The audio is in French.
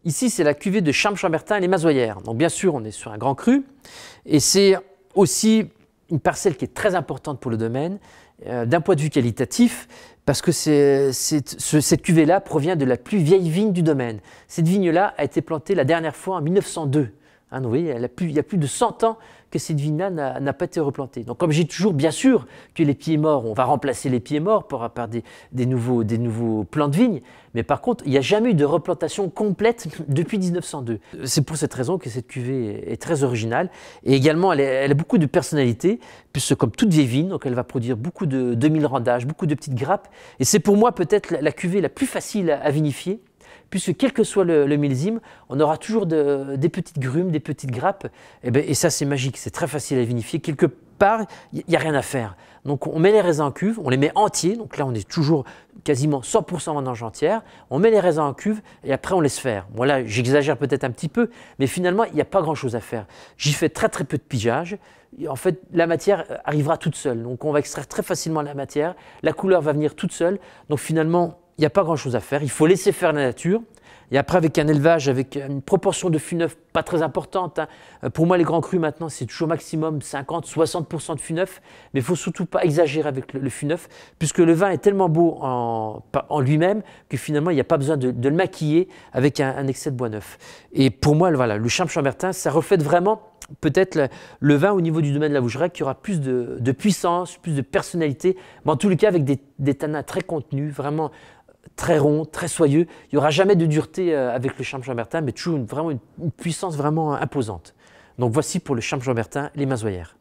Ici, c'est la cuvée de Chambertin et les Mazoyères. Donc bien sûr, on est sur un grand cru et c'est aussi une parcelle qui est très importante pour le domaine d'un point de vue qualitatif parce que cette cuvée-là provient de la plus vieille vigne du domaine. Cette vigne-là a été plantée la dernière fois en 1902. Hein, vous voyez, il y a plus de 100 ans que cette vigne-là n'a pas été replantée. Donc comme j'ai toujours, bien sûr, que les pieds morts, on va remplacer les pieds morts par des nouveaux plants de vigne, mais par contre, il n'y a jamais eu de replantation complète depuis 1902. C'est pour cette raison que cette cuvée est très originale. Et également, elle a beaucoup de personnalité, puisque comme toute vieille vigne, donc elle va produire beaucoup de demi-randages, beaucoup de petites grappes. Et c'est pour moi peut-être la cuvée la plus facile à vinifier, puisque quel que soit le millésime, on aura toujours des petites grumes, des petites grappes, et ça c'est magique, c'est très facile à vinifier. Quelque part, il n'y a rien à faire. Donc on met les raisins en cuve, on les met entiers, donc là on est toujours quasiment 100% vendange entière, on met les raisins en cuve et après on laisse faire. Bon là j'exagère peut-être un petit peu, mais finalement il n'y a pas grand chose à faire. J'y fais très peu de pigeage. En fait, la matière arrivera toute seule, donc on va extraire très facilement la matière, la couleur va venir toute seule, donc finalement il n'y a pas grand chose à faire, il faut laisser faire la nature. Et après, avec un élevage, avec une proportion de fût neuf pas très importante, hein. Pour moi, les grands crus maintenant, c'est toujours maximum 50-60% de fût neuf, mais il ne faut surtout pas exagérer avec le fût neuf, puisque le vin est tellement beau en lui-même que finalement, il n'y a pas besoin de le maquiller avec un excès de bois neuf. Et pour moi, voilà, le Chambertin, ça reflète vraiment peut-être le vin au niveau du domaine de la Vougeraie qui aura plus de puissance, plus de personnalité, mais en tous les cas avec des tanins très contenus, vraiment très rond, très soyeux. Il n'y aura jamais de dureté avec le Chambertin, mais toujours vraiment une puissance vraiment imposante. Donc voici pour le Chambertin, les Mazoyères.